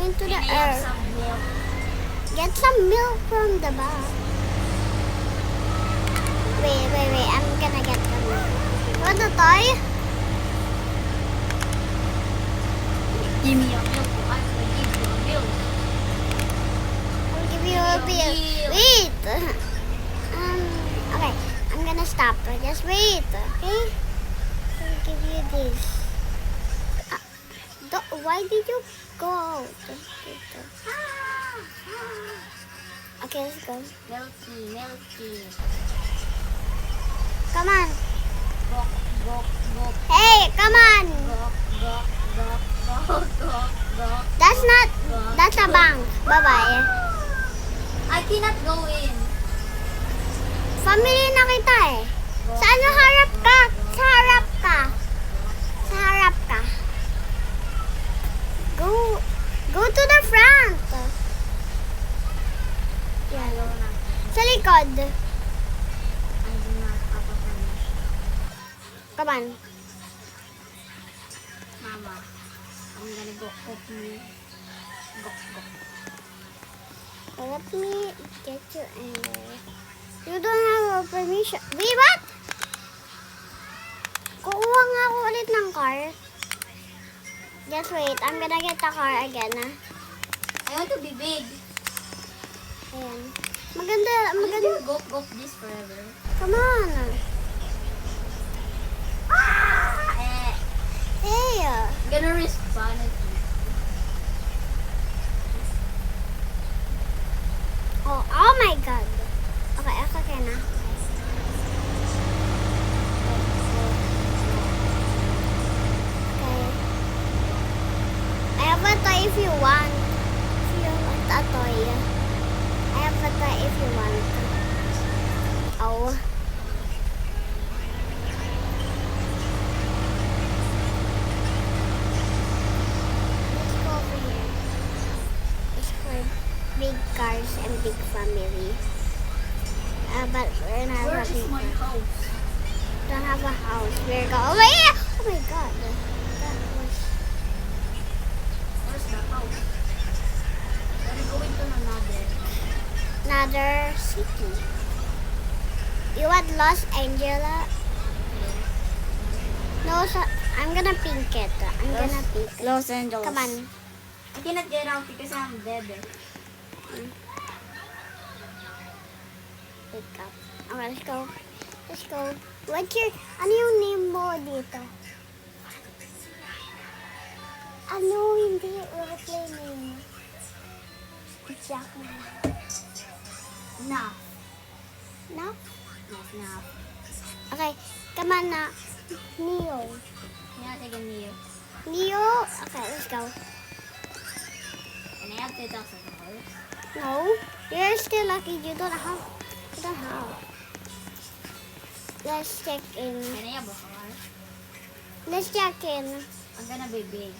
Going to the Can I have earth. some milk? Get some milk from the back. Wait. I'm gonna get the milk. You want the toy? Give me a milk. I will give you a milk. I'll give you a Give me bill. a milk. Wait. Okay. I'm gonna stop. Just wait. Okay? I'll give you this. Why did you go out? Okay, let's go. Milky. Come on. Gok. Hey, come on. Gok. That's a bank. Bye-bye. I cannot go in. Family na kita eh. Sa ano harap ka? Sa harap ka. Sa harap ka. Go to the front. Yan. Sa likod. Come on. Mama, I'm gonna go cook me. Gok. Let me get you in there. You don't have a permission. Wait, what? Kukuha nga ako ulit ng car. Just wait. I'm gonna get the car again. I want to be big. Ayan. Maganda. I'm gonna go this forever. Come on. Hey. I'm gonna respond it. Oh my God. Okay, okay na. Okay. I have a toy if you want. If you want a toy. I have a toy if you want. Oh. Let's go over here. It's for big cars and big family. But we're not Where having is my house? don't have a house. We're going. Oh my God. That was. Where's the house? We're going to Another city. You want Los Angeles? No, so I'm gonna pink it. I'm gonna pink it. Los Angeles. Come on. I cannot get out because I'm dead. Pick up. Okay, let's go. Let's go. What's your, ano yung name mo dito? Ano hindi airplane name? Jack. Enough. No? Yes, enough. Okay, come on na. Neo. Can I take a meal? Neo? Okay, let's go. And I have $2,000. No, you're still lucky. You don't have. You don't have. Let's check in. Can I have a car? Let's check in. I'm gonna be big.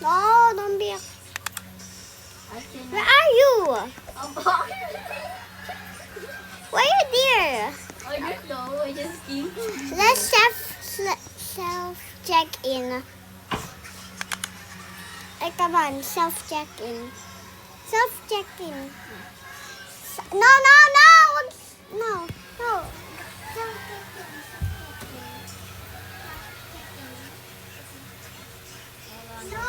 No, don't be. I cannot. Where are you? Oh, Why are you there? I don't know. I just came. Let's self check in. Hey, come on, self check in. Self check in. No. Self check in. No.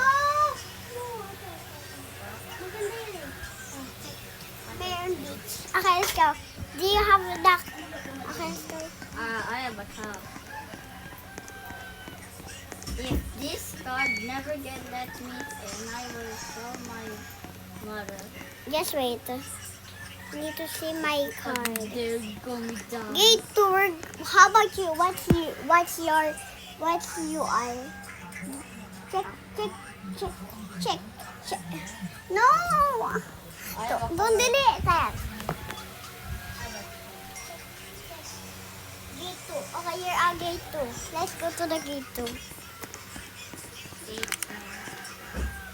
Bear Beach. Okay, let's go. Do you have a duck? Okay, let's go. I have a cow. If this card never get let me in, I will tell my mother. Just wait. I need to see my card. They're going down. Gate tour. How about you? What's your are? Check. No. I have a Don't delete that. Gate 2. Okay, you're at gate 2. Let's go to the gate 2.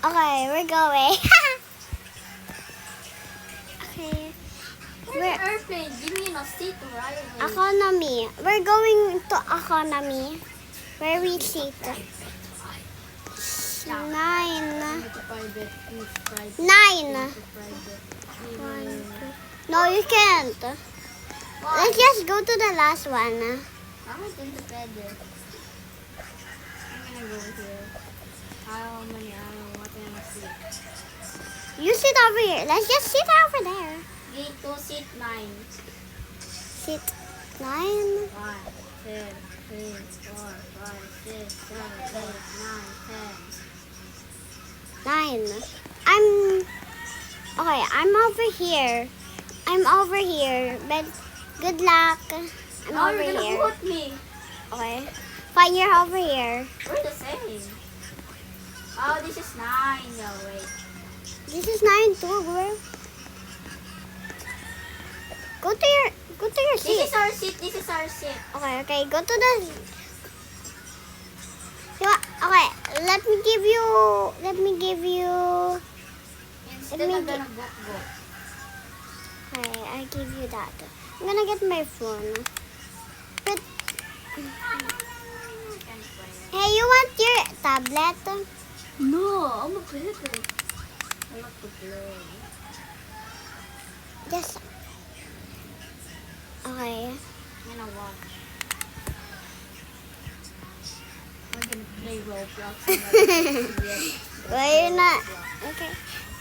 Okay, we're going. Okay. Where's the airplane? Give me a seat right away. Economy. We're going to economy. Where we sit. 9. it. Please fried it. 9. Please fried it. One, two. No, you can't. Let's just go to the last one. I'm going to bed it. I'm gonna go here. I don't want to sleep. You sit over here. Let's just sit over there. Gate to sit 9. Sit 9. 1, 2, 3, 4, 5, 6, 7, 8, 9, 10. 9. I'm over here. I'm over here. But good luck. I'm Oh, over you're gonna here. vote me. Okay. Fine, you're over here. We're the same. Oh, this is 9. No, wait. This is 9 too, girl. Go to your This seat. is our seat. This is our seat. Okay, go to the. Okay, let me give you. Instead, Let me I'm gonna go. Okay, I give you that. I'm gonna get my phone. But hey, you want your tablet? No, I'm a play. I like to play. Just. Okay. I'm gonna watch. I'm gonna play Roblox. Well, you're not. Okay.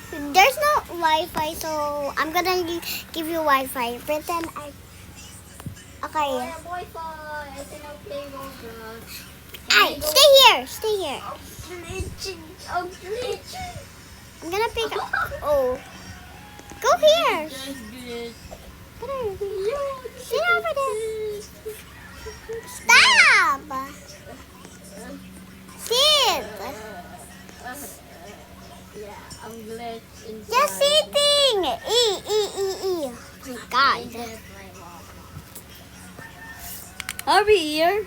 There's no Wi-Fi, so I'm gonna give you Wi-Fi. Pretend I. Okay. Oh, Wi-Fi. I cannot play Roblox. Hey, stay here. Stay here. I'm glitching. I'm gonna pick up. Oh. Go here. Just glitch. Come here. Sit over there. Stop. Sit. Yeah, I'm glitching. Just sitting. E. Oh my God. Are we here?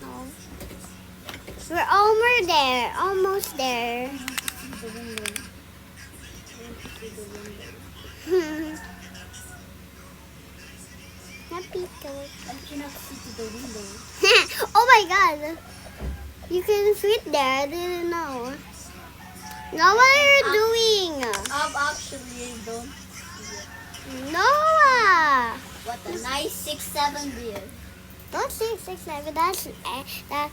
No. We're almost there. Almost there. The window. The window. Happy dog. I cannot see to the window. Oh my God. You can sit there. I didn't know. Now what are you doing? Actually don't. Noah. What a nice 6-7 beer. Don't say 6-7. That's that.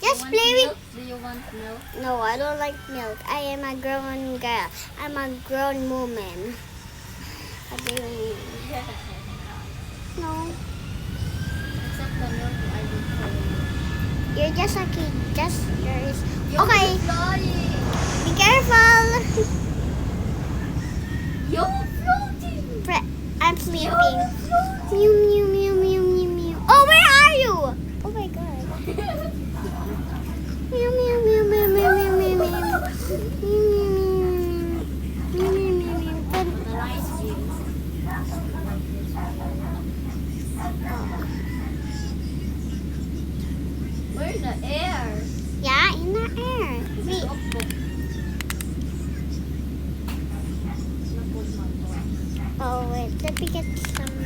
Just You want play with. milk? Do you want milk? No, I don't like milk. I am a grown girl. I'm a grown woman. What do you mean? No, Except the milk I will throw you. you're just a kid. Just yours. You're Okay, flying. be careful. You're floating. I'm sleeping. You're floating. Mew mew mew mew mew mew. Oh, where are you? Oh my God. Mew mew mew mew mew mew mew mew. Mew mew mew mew mew mew. The nice view. We're in the air. Yeah, in the air. Wait. Oh wait, let me get some.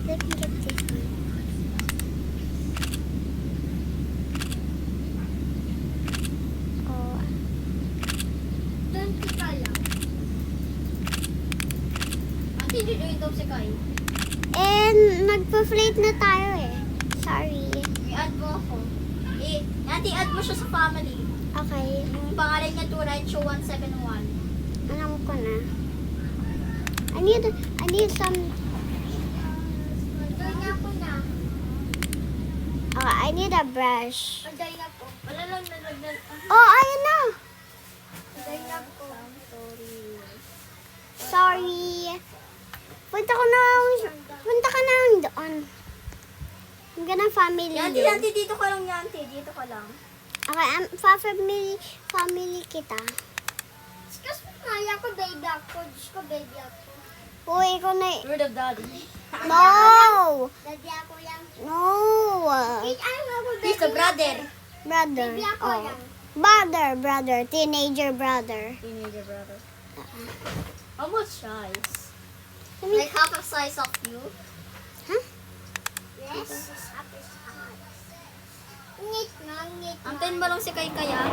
Let me get this one. Oh. Ate, dito daw si Kai. And nagpa-flate na tayo eh. Sorry. I-add mo ako. Ate, add mo siya sa family. Okay. Yung pangalan niya, Turancho 171. Alam ko na. I need some. Okay, I need a brush. Aday na po. Wala lang nalagnan. Oh, ayun na. Aday na po. Sorry. Punta ka na doon. I'm gonna family Yanti, you. Yanti, dito ka lang, Yanti. Dito ka lang. Okay, family kita. Excuse me, kaya ko baby ako. Diyos ko baby ako. Uy, ikaw na. You're the daddy. No! Daddy ako yan. No! He's the brother. Brother. Baby ako Oh. yan. Brother. Teenager brother. Teenager brother. How much size? Let me- Like half a size of you? Huh? Yes. Need Antayin mo lang si Kai Kaya.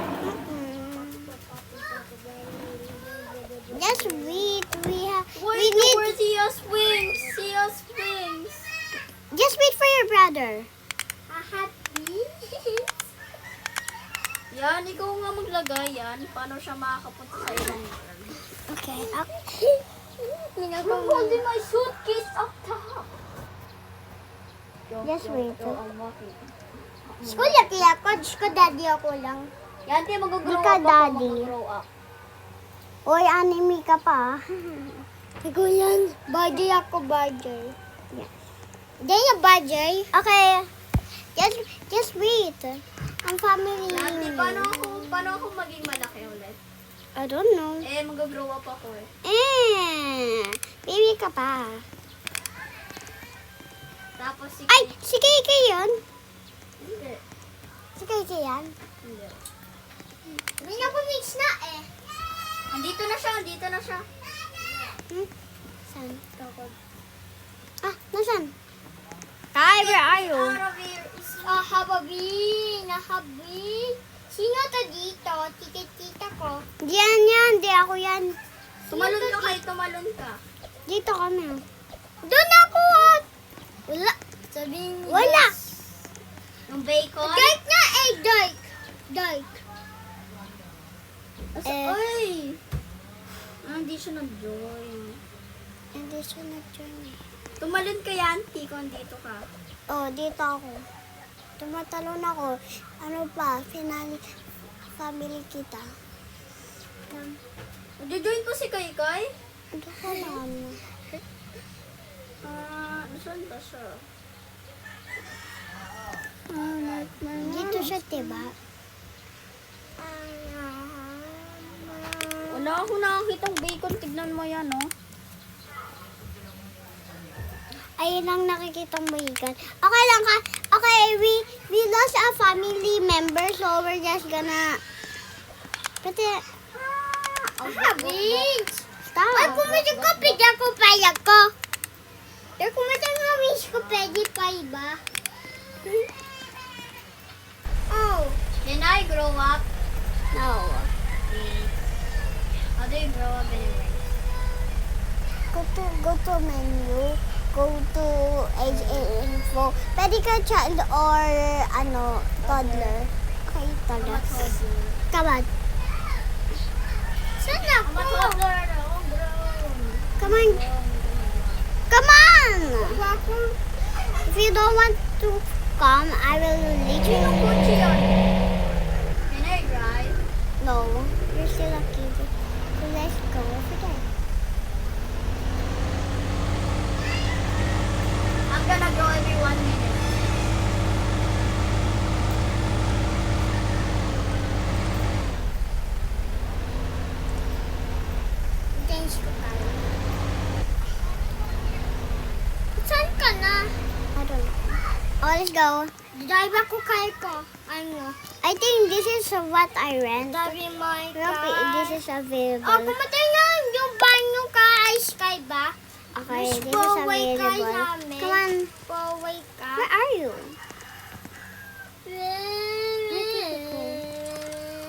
Just wait. Wait, We need. where's Sia's wings? Sia's wings. Just wait for your brother. Yan, ikaw nga maglagay yan. Paano siya makakapunta sa ilong world? Okay. I'm holding my suitcase up top. Just wait. I'm walking. School laki ako. School daddy ako lang. Yan, tayo mag-grow Di ka up ako. daddy. Mag-grow up. Oy, anime ka pa. Ikaw yan. Badger ako, badger. Yeah. Then yung badger. Okay. Just wait. Ang family. Yan, paano ako maging malaki ulit? I don't know. Eh, mag-grow up ako eh. Baby ka pa. Tapos si Ay, si KK yun. Hindi. Si KK yan. Hindi. Hindi na po mix na eh. Andito na siya. Saan? Nasaan? Kai, where are you? Out of here. Nahabi. Sino to dito? Tita ko. Yan. Di ako yan. Tumalon ka kayo, tumalon ka. Dito kami. Doon ako. Wala. Sabihin Wala. Yung bacon. Dark na eh. Dark. Ay! Hindi siya nag-join. Hindi siya nag-join. Tumalon ka yan, Tiko, dito ka. Oh, dito ako. Tumatalon ako. Ano pa? Family kita. Nag-join po si Kai Kai? Ito ka lang. Saan ba siya? Dito siya, diba? Wala ako nakakitang bacon. Tignan mo yan, oh. Ayun lang nakikita mo ikan. Okay lang ka. Okay, we lost a family member, so we're just gonna. Pati. Bitch! Stop. Ay, kumain ko, pidya ko, payag ko. Pero kumain nga, wish ko, pwede pa iba. Oh. Can I grow up? No. How do you grow up anyway? Go to menu. Go to age info. Pwede ka child or toddler. Okay, toddler. Come on. Saan I'm a ako? toddler. Oh, grown. Come on. Come on! If you don't want to come, I will lead you. Can I drive? No, you're still a kid. So let's go over there. I'm gonna grow every 1 minute. Change ko tayo. Saan ka na? I don't know. Oh, let's go. Drive ako kay ko. I think this is what I rent. Drive my This is available. Oh, kumatay na yung banyo ka. Sky ba? Okay, this is available. Come on. Poway ka. Where are you?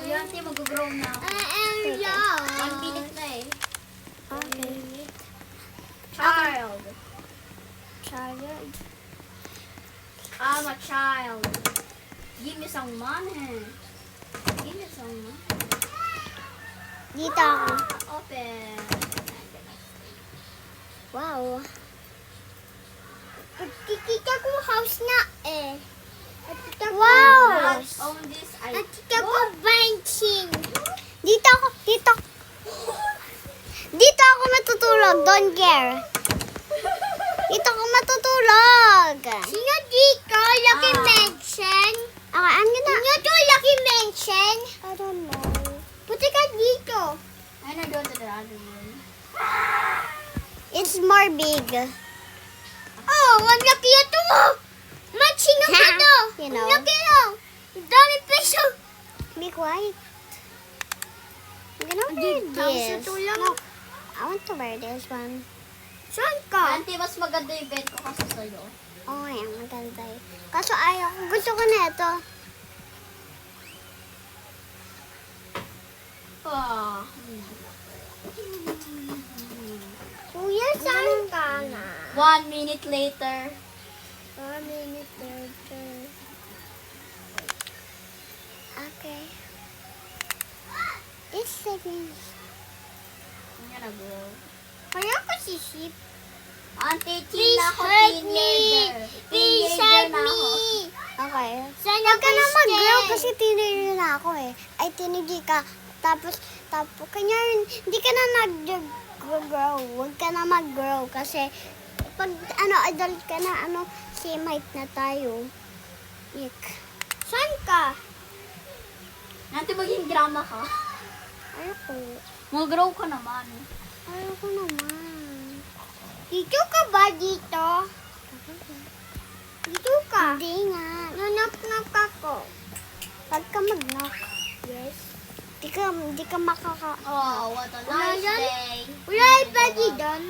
Ayan, Ate, mag-grow na ako. 1 minute na eh. Okay. Child. Child. I'm a child. Give me some money. Give me some money. Dito ako. Open. Wow. Kikita ko house na eh. Wow. Let's own this. Nakita ko benching. Dito ako. Dito ako matutulog. Don't care. Dito ako matutulog. Sino dito? Lucky Mansion? Okay, I'm gonna... Sino to Lucky Mansion? I don't know. Puti ka dito. I'm gonna go to the other room. It's more big. Oh, ang laki ito mo. Matching ako ito. You know. Ang laki ito. Ang dami peso. Be quiet. I'm gonna wear this. No, I want to wear this one. Saan ka? Auntie, mas maganda yung bed ko kasi sa'yo. Oh, yan. Maganda yun. Kaso ayaw. Gusto ko na ito. Saan ka na? 1 minute later. 1 minute later. Okay. It's seconds. I'm gonna go. Kaya ko si Sheep. Auntie, Please teen ako, hurt me. teenager. Please Teenager hurt na me. ako. Okay. Huwag ka na mag-grow kasi teenager na ako eh. Ay, teenager ka. Tapos, kanya hindi ka na nag-grow. Huwag ka na mag-grow kasi pag adult ka na, same height na tayo. Yuck. Saan ka? Auntie, maging drama ka. Ayoko. Mag-grow ka naman. Ayoko naman. Dito ka ba dito? Dito ka? Hindi nga. Nanok-nok ako. Pag ka mag-knock. Yes. Di ka makaka... Oh, what a Wala nice yan? day. Wala yung pwede doon.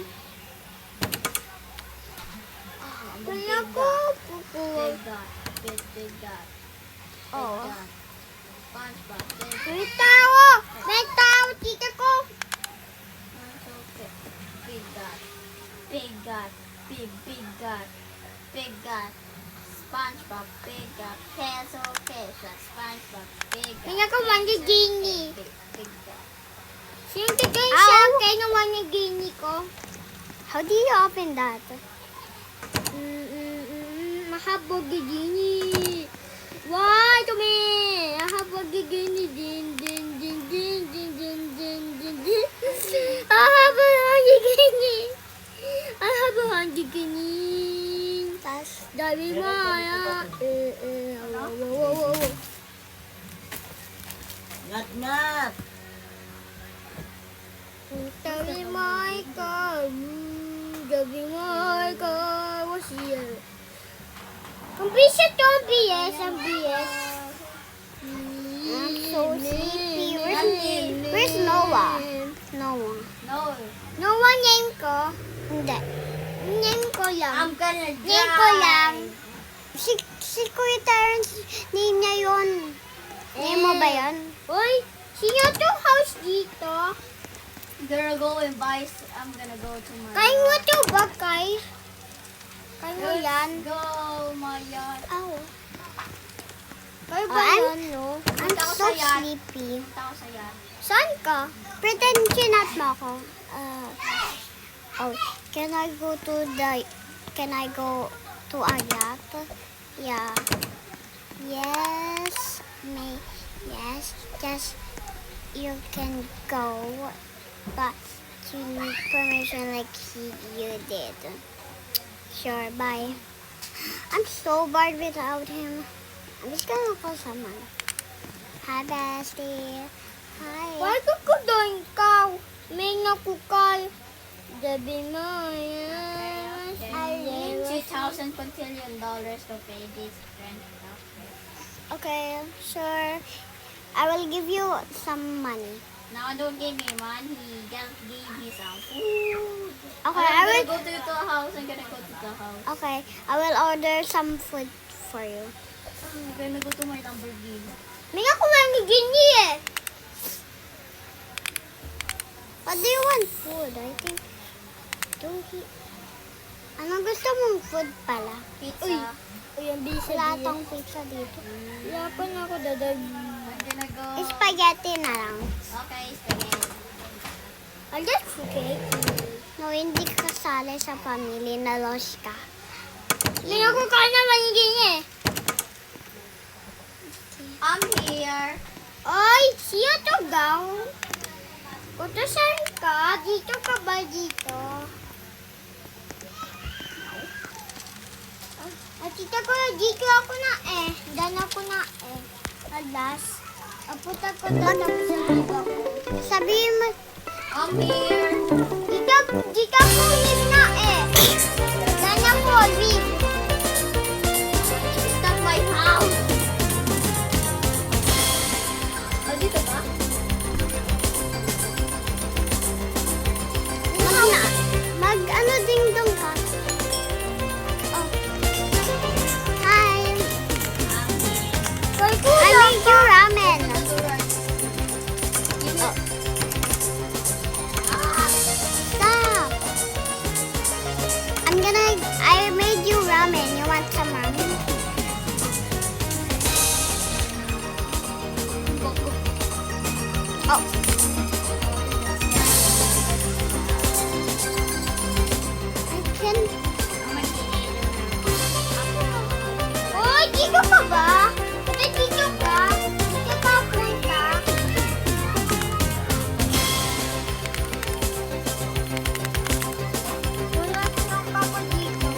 Ah, Wala ko. Pupo. Big God. Big God. Oo. Big God. SpongeBob. Big God. May tao! May tao! Tita ko! Okay. Big God. Big God. Big God. Big God. SpongeBob. Big God. Queso. SpongeBob. Big God. Tingnan ko, manggigini. Big God. Sino tigay siya? Kaya naman yung gini ko. How do you open that? Mahabog gini. Why to me? Mahabog gini. Din. Mahabog gini. Tas, dami maya. Ngat-ngat! Dami maya ka. Dami maya ka. What's here? Ang BS to, ang BS. I'm so sleepy. Where's Noah? Noah. No. Noah name ko? Hindi. Name ko lang. I'm gonna die. Name ko lang. Si Kuya Terrence, name niya yun. Name mo ba yun? Uy, sino to house dito? Gonna go and buy. I'm gonna go to my. Kaya mo to ba, Kay? Kaya mo yan? Let's go, my yacht. Aw. Kaya ba yan, no? I'm Punta ako so sa yacht. sleepy. Punta ako sa yacht. Saan ka? Pretend chinat mo ako. Can I go to a yacht? Yeah. Yes. Yes. Just you can go, but you need permission like you did. Sure, bye. I'm so bored without him. I'm just gonna call someone. Hi, bestie. Hi. Why ko doon ka? May nakukal. Dabi mo yan. I need $2,000 quintillion to pay this rent. Okay, sure. I will give you some money. Now don't give me money. Just give me some food. Okay, I'm I gonna will. go to the house. I'm gonna go to the house. Okay, I will order some food for you. I'm gonna go to my Lamborghini. May nga kumain ng gini eh. What do you want food? I think. Ano gusto mong food pala? Pizza. Uy, ang bisa wala tong pizza dito. Wala pa na ako dadag. I'm gonna go. Spaghetti na lang. Okay, spaghetti. I'll just cake. No, hindi ka kasali sa family na lost ka. Hindi ako kaya naman yung gini eh. I'm here. Oy, siya to gaw. Kuto saan ka? Dito ka ba dito? At tita ko, dito ako na eh. Dan ako na eh. Alas. Aputa ko na tapos sa ako. Sabihin mo, I'm here. dito ako live na eh. Dan ako live. It's not my house. Oh, dito ba? Mag-ano ding dong ka. Oh. Hi. I make you ramen. Stop. Oh. I can... Oh, dito ka ba? Dito ka? Dito ka punta? Wala ka pa dito.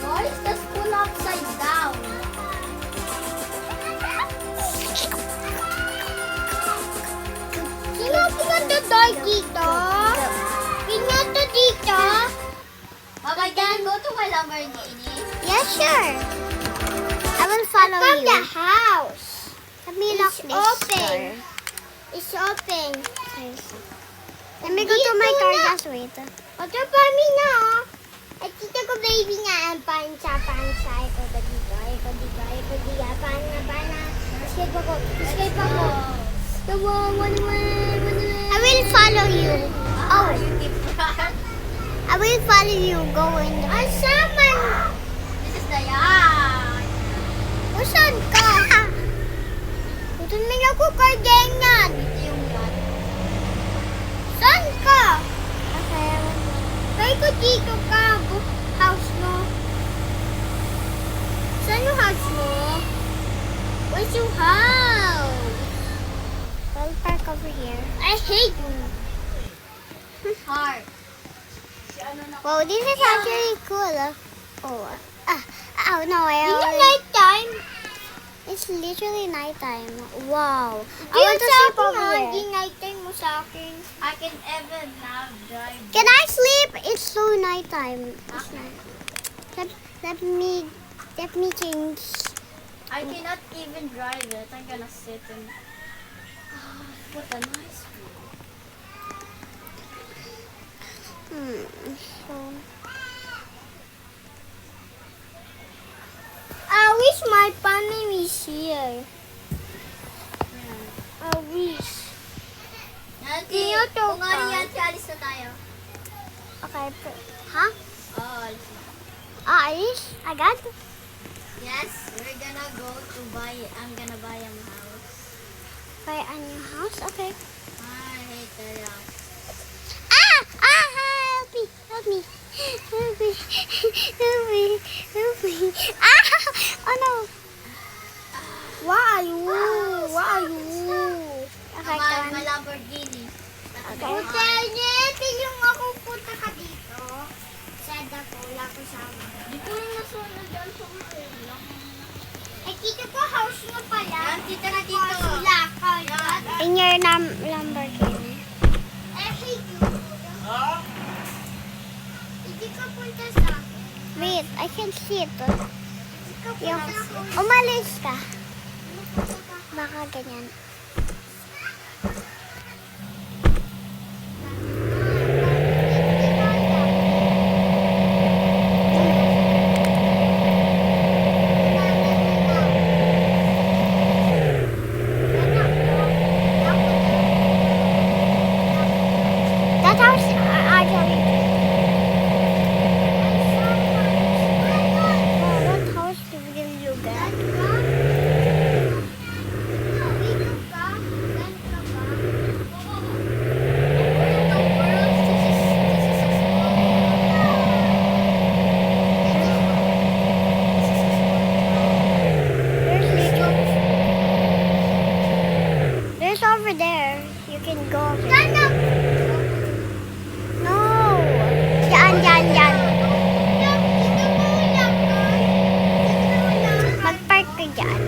Why is the school upside down? Sino pinatutay dito? Pinato dito? Okay, can you go to my Lamborghini? Yes, sure. I will follow you. The house. Let me lock this door. It's open. Let me go to my car. Just wait. Oto pa mi na. At dito ko baby nga ang pansa. Iko ba dito? Iko dito. Pana. Escape ako. Come on, one. I will follow you. Oh, You keep I will follow you. Go in the... Asaman! This is the yard. Saan ka? Ito naman ako kardengan. Ito yung yard. Saan ka? Kaya ko dito ka. House mo. Saan yung house mo? Where's your house? I'll park over here. I hate you. Heart. Wow, this is actually cool. Oh no, I Is it already... nighttime? It's literally nighttime. Wow. I Di want to sa sleep akin, over ah. here. Di nighttime mo sa akin. I can even have drive. Can I sleep? It's so nighttime. It's night. Let me change. I cannot even drive it. I'm gonna sit and... Ah, what a nice view. So I wish my family is here. I wish. Nanti, kung ano yan, alis na tayo. okay, huh? Oh, alis na. Alice, I got. Yes, we're gonna go to I'm gonna buy a house. Buy a new house. Okay. I hate the house. Help me. Help me. Oh no. Why you? Okay, My come on. Lamborghini. Okay. Hotel niya, yung ako punta ka dito. Sad ako, wala ko sama. Di ko rin nasunod dyan sa mga Eh, dito ko house mo pala. Yan, tita na dito. Yan. In your Lamborghini. I hate you. Hindi ka punta sa akin. Wait, I can see it. Yung, umalis ka. Baka ganyan. That house actually. What house will you get? There's over there. You can go over there. No. Yan. Mag-park ka dyan.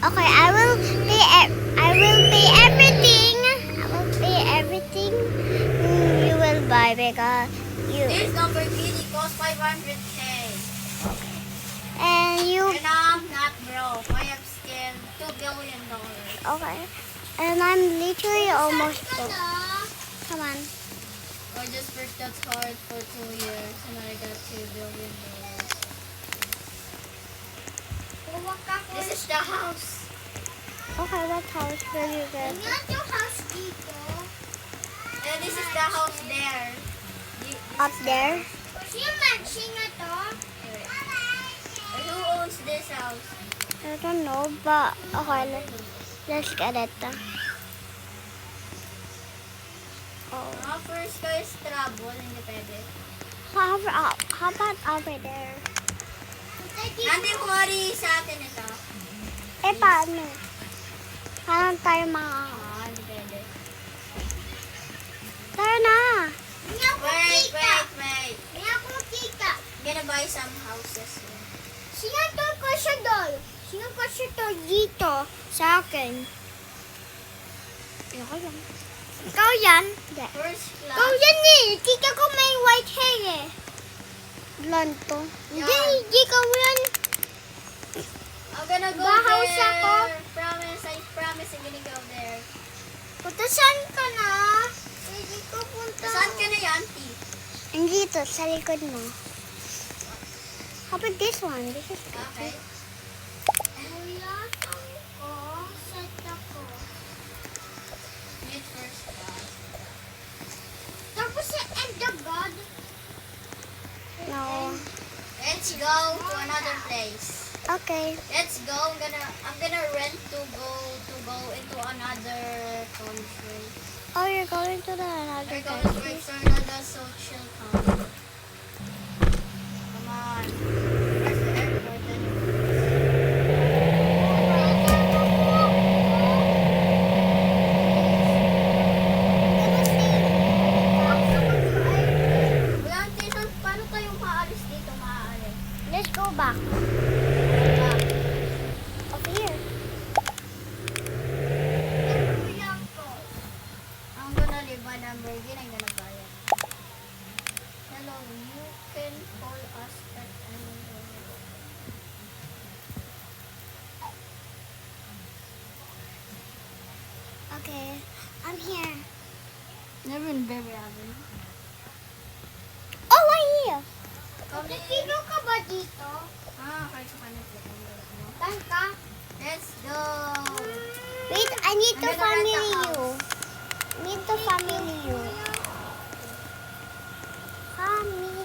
Okay, I will pay everything. You will buy because This Lamborghini costs 500K. and you And I'm not broke. I have still $2 billion. okay. And I'm literally almost broke. Come on. I just worked that hard for 2 years and I got $2 billion. This is the house. Okay, what house will you get? And this is the house there. Up there? And who owns this house? I don't know, but okay, let's get it. Oh. Mga first ko is trouble, hindi pwede. How about over there? Natin kumari sa atin ito. Eh, paano? Paano tayo mga... Hindi pwede. Tara na! Wait. May ako makita. I'm gonna buy some houses here. Sinatol ko siya doon. Sinatol ko siya to dito sa akin. Ako yan. Ikaw yan? Hindi. First class. Ikaw yan eh. Tita ko may white hair eh. Blonde to. Yan. Hindi ka yan. I'm gonna go Bahaw there. ako. I promise I'm gonna go there. Punta saan ka na? Hindi ko punta. Saan ka na yan, auntie? Andito, sa likod mo. How about this one? This is Okay. Kuya, saan ko? Set ako. Need first class. Tapos sa end of God? No. Let's go to another place. Okay. Let's go. I'm gonna rent to go into another country. Oh, you're going to the another We're going country? to another social country. Come on. Where's the airport then? Wala, auntie, paano tayo maalis dito? Maalis. Let's go back. Up here. I'm gonna live by Lamborghini. I'm gonna buy it. Hello, you can call us at any moment. Okay, I'm here. Never been very happy. Oh, right here. Come Sino ka ba dito? Kahit sa kanan po. Saan ka? Let's go! Wait, I need to I'm gonna rent a family you. house. Need to family you. Family.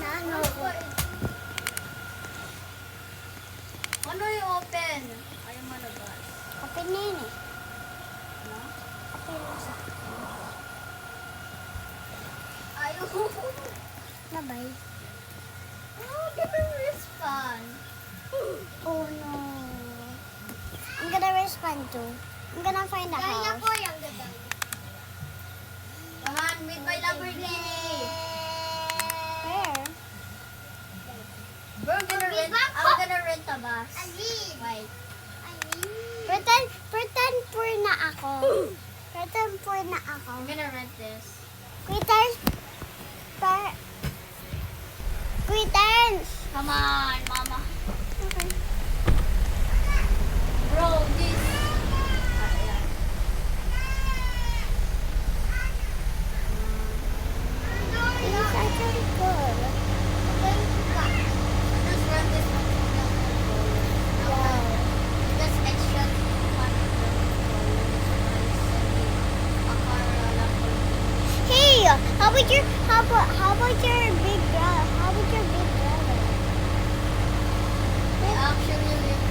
Nano ko. Ano yung open? Ayaw malabas. Open na yun eh. No? Open na sa. Ayaw. Nabay. Oh, give me respond. Oh no. I'm gonna respond too. I'm gonna find a house. Come on, meet my Lamborghini. Where? Bro, I'm gonna rent a bus. Wait. Pretend poor na ako. Pretend poor na ako. I'm gonna rent this. Quitters. Come on, mama. Okay. Bro, this. Ayan. It's actually good. Just rent this one. Wow. Just extra Hey, how about your big brother? How about your big brother? They actually live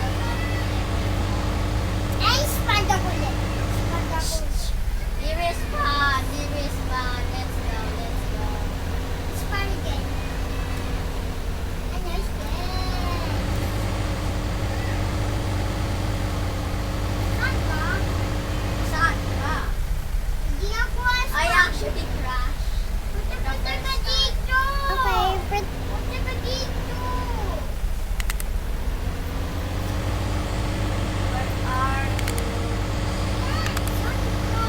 Ay, spad ako ulit. Spad ako. There is fun. Let's go. Spad again. A nice day. Saan ka? Saan ka? Hindi ako I actually crashed. Punta ka dito. Okay, punta ka dito. Where are you? Saan ka?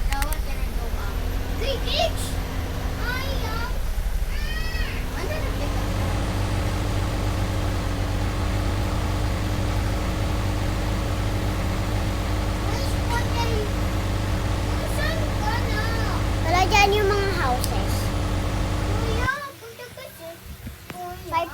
No one can go up. Great Beach. Ayaw. I'm gonna pick up. Wala dyan yung mga houses. Kuya, punta ka dyan. Five